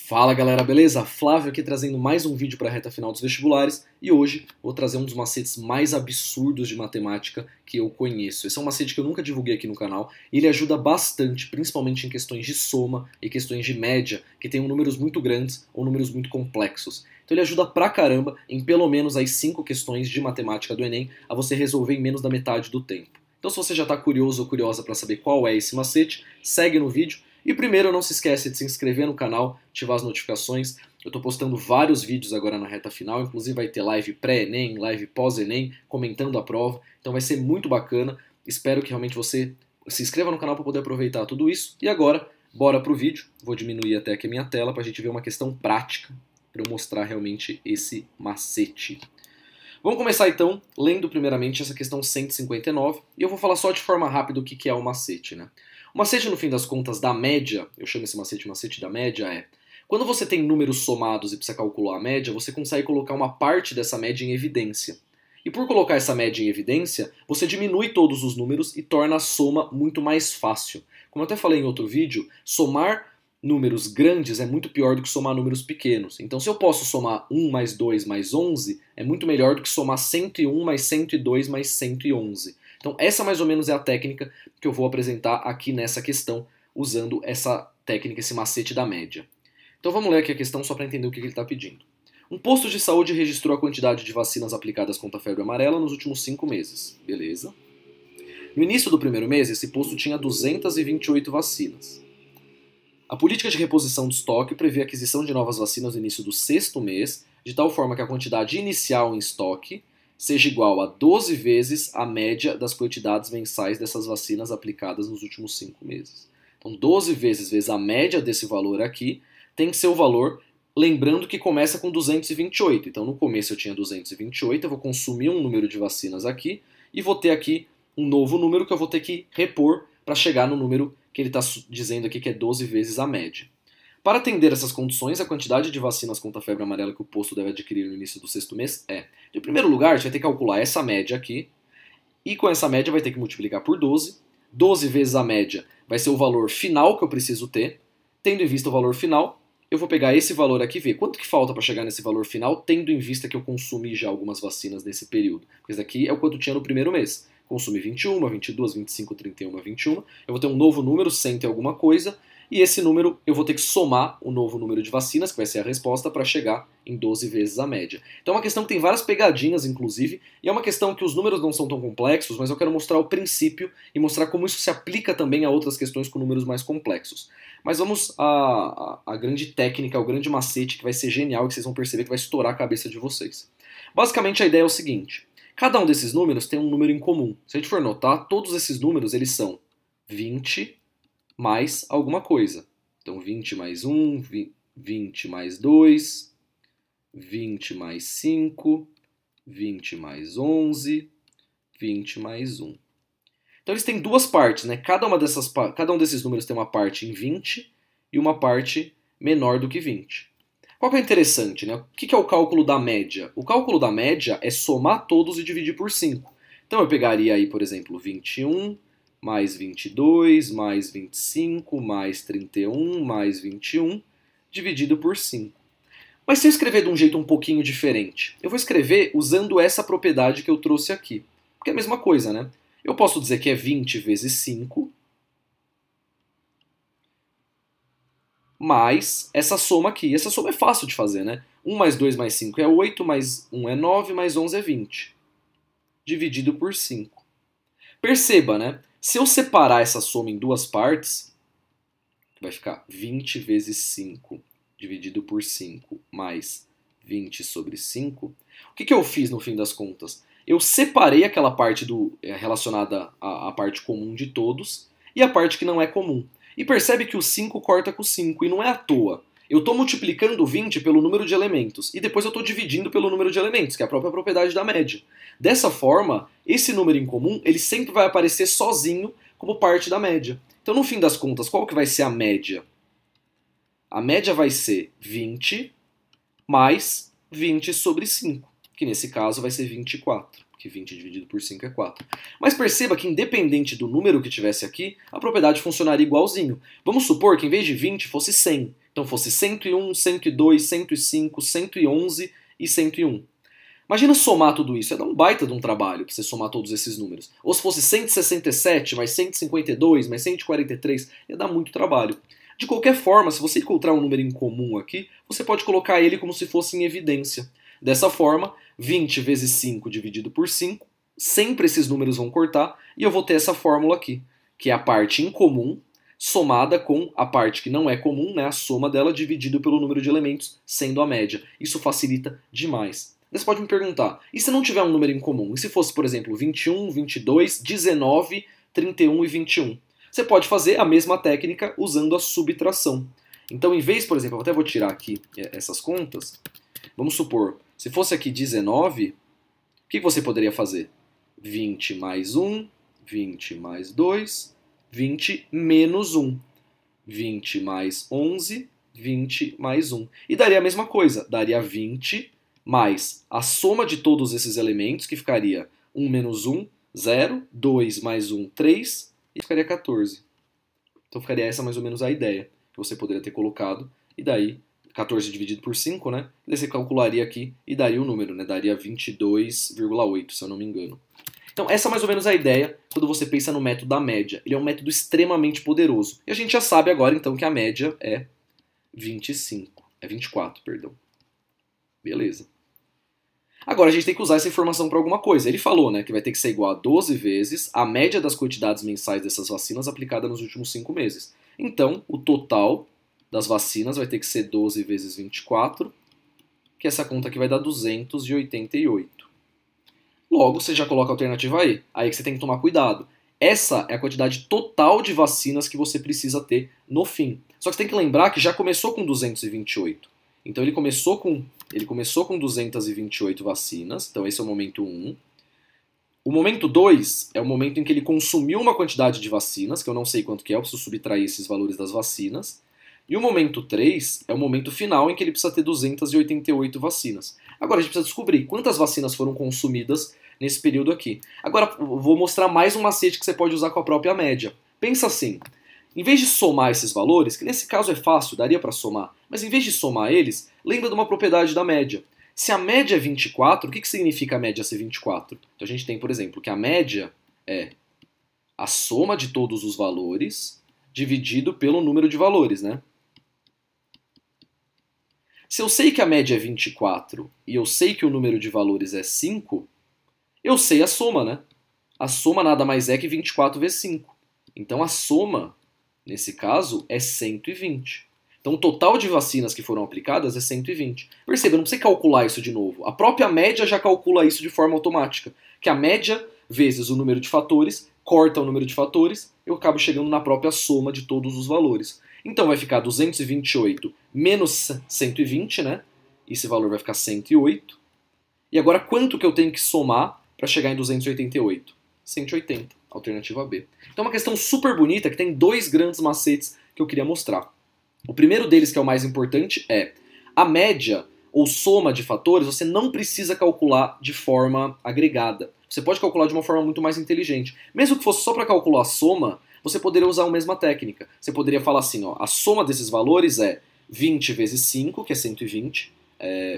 Fala galera, beleza? Flávio aqui trazendo mais um vídeo para a reta final dos vestibulares e hoje vou trazer um dos macetes mais absurdos de matemática que eu conheço. Esse é um macete que eu nunca divulguei aqui no canal e ele ajuda bastante, principalmente em questões de soma e questões de média, que tem números muito grandes ou números muito complexos. Então ele ajuda pra caramba em pelo menos as 5 questões de matemática do Enem a você resolver em menos da metade do tempo. Então se você já está curioso ou curiosa para saber qual é esse macete, segue no vídeo. E primeiro, não se esquece de se inscrever no canal, ativar as notificações. Eu estou postando vários vídeos agora na reta final, inclusive vai ter live pré-ENEM, live pós-ENEM, comentando a prova. Então vai ser muito bacana. Espero que realmente você se inscreva no canal para poder aproveitar tudo isso. E agora, bora pro vídeo. Vou diminuir até aqui a minha tela para a gente ver uma questão prática, para eu mostrar realmente esse macete. Vamos começar então lendo primeiramente essa questão 159, e eu vou falar só de forma rápida o que é o macete, né? O macete, no fim das contas, da média, eu chamo esse macete da média, quando você tem números somados e precisa calcular a média, você consegue colocar uma parte dessa média em evidência. E por colocar essa média em evidência, você diminui todos os números e torna a soma muito mais fácil. Como eu até falei em outro vídeo, somar números grandes é muito pior do que somar números pequenos. Então se eu posso somar 1 mais 2 mais 11, é muito melhor do que somar 101 mais 102 mais 111. Então essa mais ou menos é a técnica que eu vou apresentar aqui nessa questão, usando essa técnica, esse macete da média. Então vamos ler aqui a questão só para entender o que ele está pedindo. Um posto de saúde registrou a quantidade de vacinas aplicadas contra a febre amarela nos últimos 5 meses. Beleza. No início do primeiro mês, esse posto tinha 228 vacinas. A política de reposição de estoque prevê a aquisição de novas vacinas no início do 6º mês, de tal forma que a quantidade inicial em estoque seja igual a 12 vezes a média das quantidades mensais dessas vacinas aplicadas nos últimos 5 meses. Então 12 vezes a média desse valor aqui tem que ser o valor, lembrando que começa com 228. Então no começo eu tinha 228, eu vou consumir um número de vacinas aqui e vou ter aqui um novo número que eu vou ter que repor para chegar no número que ele está dizendo aqui que é 12 vezes a média. Para atender essas condições, a quantidade de vacinas contra a febre amarela que o posto deve adquirir no início do 6º mês é... Em primeiro lugar, a gente vai ter que calcular essa média aqui, e com essa média vai ter que multiplicar por 12. 12 vezes a média vai ser o valor final que eu preciso ter. Tendo em vista o valor final, eu vou pegar esse valor aqui e ver quanto que falta para chegar nesse valor final, tendo em vista que eu consumi já algumas vacinas nesse período. Porque isso daqui é o quanto tinha no primeiro mês. Consumi 21, 22, 25, 31, 21. Eu vou ter um novo número, 100 e alguma coisa, e esse número eu vou ter que somar o novo número de vacinas, que vai ser a resposta, para chegar em 12 vezes a média. Então é uma questão que tem várias pegadinhas, inclusive, e é uma questão que os números não são tão complexos, mas eu quero mostrar o princípio e mostrar como isso se aplica também a outras questões com números mais complexos. Mas vamos à grande técnica, ao grande macete, que vai ser genial e que vocês vão perceber que vai estourar a cabeça de vocês. Basicamente a ideia é o seguinte: cada um desses números tem um número em comum. Se a gente for notar, todos esses números eles são 20 mais alguma coisa. Então 20 mais 1, 20 mais 2, 20 mais 5, 20 mais 11, 20 mais 1. Então eles têm duas partes, né? Cada um desses números tem uma parte em 20 e uma parte menor do que 20. Qual que é interessante, né? O que é o cálculo da média? O cálculo da média é somar todos e dividir por 5. Então eu pegaria aí, por exemplo, 21 mais 22 mais 25 mais 31 mais 21 dividido por 5. Mas se eu escrever de um jeito um pouquinho diferente, eu vou escrever usando essa propriedade que eu trouxe aqui. Porque é a mesma coisa, né? Eu posso dizer que é 20 vezes 5 mais essa soma aqui. Essa soma é fácil de fazer, né? 1 mais 2 mais 5 é 8, mais 1 é 9, mais 11 é 20. Dividido por 5. Perceba, né? Se eu separar essa soma em duas partes, vai ficar 20 vezes 5 dividido por 5 mais 20 sobre 5. O que eu fiz no fim das contas? Eu separei aquela parte relacionada à parte comum de todos e a parte que não é comum. E percebe que o 5 corta com o 5, e não é à toa. Eu estou multiplicando 20 pelo número de elementos, e depois eu estou dividindo pelo número de elementos, que é a própria propriedade da média. Dessa forma, esse número em comum ele sempre vai aparecer sozinho como parte da média. Então, no fim das contas, qual que vai ser a média? A média vai ser 20 mais 20 sobre 5, que nesse caso vai ser 24. Que 20 dividido por 5 é 4. Mas perceba que independente do número que tivesse aqui, a propriedade funcionaria igualzinho. Vamos supor que em vez de 20 fosse 100. Então fosse 101, 102, 105, 111 e 101. Imagina somar tudo isso, ia dar um baita de um trabalho para você somar todos esses números. Ou se fosse 167 mais 152 mais 143, ia dar muito trabalho. De qualquer forma, se você encontrar um número em comum aqui, você pode colocar ele como se fosse em evidência. Dessa forma, 20 vezes 5 dividido por 5, sempre esses números vão cortar, e eu vou ter essa fórmula aqui, que é a parte incomum somada com a parte que não é comum, né, a soma dela dividido pelo número de elementos, sendo a média. Isso facilita demais. Você pode me perguntar, e se não tiver um número em comum? E se fosse, por exemplo, 21, 22, 19, 31 e 21? Você pode fazer a mesma técnica usando a subtração. Então, em vez, por exemplo, eu até vou tirar aqui essas contas. Vamos supor, se fosse aqui 19, o que você poderia fazer? 20 mais 1, 20 mais 2, 20 menos 1. 20 mais 11, 20 mais 1. E daria a mesma coisa, daria 20 mais a soma de todos esses elementos, que ficaria 1 menos 1, 0, 2 mais 1, 3, e ficaria 14. Então ficaria essa mais ou menos a ideia que você poderia ter colocado, e daí 14 dividido por 5, né? E daí você calcularia aqui e daria o número, né? Daria 22,8, se eu não me engano. Então essa é mais ou menos a ideia quando você pensa no método da média. Ele é um método extremamente poderoso. E a gente já sabe agora então que a média é 24, perdão. Beleza. Agora a gente tem que usar essa informação para alguma coisa. Ele falou, né, que vai ter que ser igual a 12 vezes a média das quantidades mensais dessas vacinas aplicada nos últimos 5 meses. Então, o total das vacinas vai ter que ser 12 vezes 24, que essa conta aqui vai dar 288. Logo, você já coloca a alternativa aí. Aí que você tem que tomar cuidado. Essa é a quantidade total de vacinas que você precisa ter no fim. Só que você tem que lembrar que já começou com 228. Então ele começou com 228 vacinas, então esse é o momento 1. O momento 2 é o momento em que ele consumiu uma quantidade de vacinas, que eu não sei quanto que é, eu preciso subtrair esses valores das vacinas. E o momento 3 é o momento final em que ele precisa ter 288 vacinas. Agora a gente precisa descobrir quantas vacinas foram consumidas nesse período aqui. Agora eu vou mostrar mais um macete que você pode usar com a própria média. Pensa assim. Em vez de somar esses valores, que nesse caso é fácil, daria para somar, mas em vez de somar eles, lembra de uma propriedade da média. Se a média é 24, o que significa a média ser 24? Então a gente tem, por exemplo, que a média é a soma de todos os valores dividido pelo número de valores, né? Se eu sei que a média é 24 e eu sei que o número de valores é 5, eu sei a soma, né? A soma nada mais é que 24 vezes 5. Então a soma, nesse caso, é 120. Então o total de vacinas que foram aplicadas é 120. Perceba, não precisa calcular isso de novo. A própria média já calcula isso de forma automática. Que a média vezes o número de fatores, corta o número de fatores, eu acabo chegando na própria soma de todos os valores. Então vai ficar 228 menos 120, né? Esse valor vai ficar 108. E agora quanto que eu tenho que somar para chegar em 288? 180, alternativa B. Então é uma questão super bonita que tem dois grandes macetes que eu queria mostrar. O primeiro deles, que é o mais importante, é a média ou soma de fatores você não precisa calcular de forma agregada. Você pode calcular de uma forma muito mais inteligente. Mesmo que fosse só para calcular a soma, você poderia usar a mesma técnica. Você poderia falar assim, ó, a soma desses valores é 20 vezes 5, que é 120,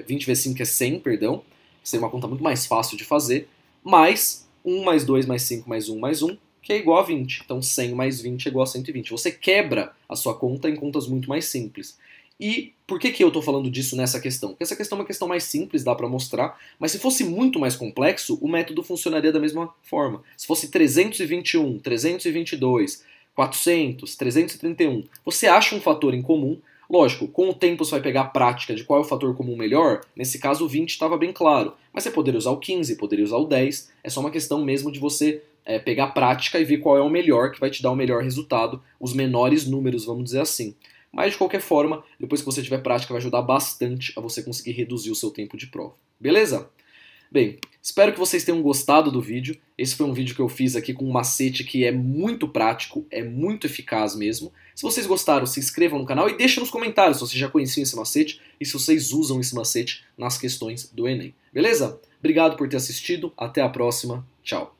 20 vezes 5 é 100, perdão, que seria uma conta muito mais fácil de fazer, mais 1 mais 2 mais 5 mais 1 mais 1, que é igual a 20. Então 100 mais 20 é igual a 120. Você quebra a sua conta em contas muito mais simples. E por que eu estou falando disso nessa questão? Porque essa questão é uma questão mais simples, dá para mostrar, mas se fosse muito mais complexo, o método funcionaria da mesma forma. Se fosse 321, 322, 400, 331, você acha um fator em comum. Lógico, com o tempo você vai pegar a prática de qual é o fator comum melhor. Nesse caso o 20 estava bem claro, mas você poderia usar o 15, poderia usar o 10. É só uma questão mesmo de você pegar a prática e ver qual é o melhor, que vai te dar o melhor resultado, os menores números, vamos dizer assim. Mas de qualquer forma, depois que você tiver prática, vai ajudar bastante a você conseguir reduzir o seu tempo de prova. Beleza? Bem, espero que vocês tenham gostado do vídeo. Esse foi um vídeo que eu fiz aqui com um macete que é muito prático, é muito eficaz mesmo. Se vocês gostaram, se inscrevam no canal e deixem nos comentários se vocês já conheciam esse macete e se vocês usam esse macete nas questões do Enem. Beleza? Obrigado por ter assistido, até a próxima, tchau!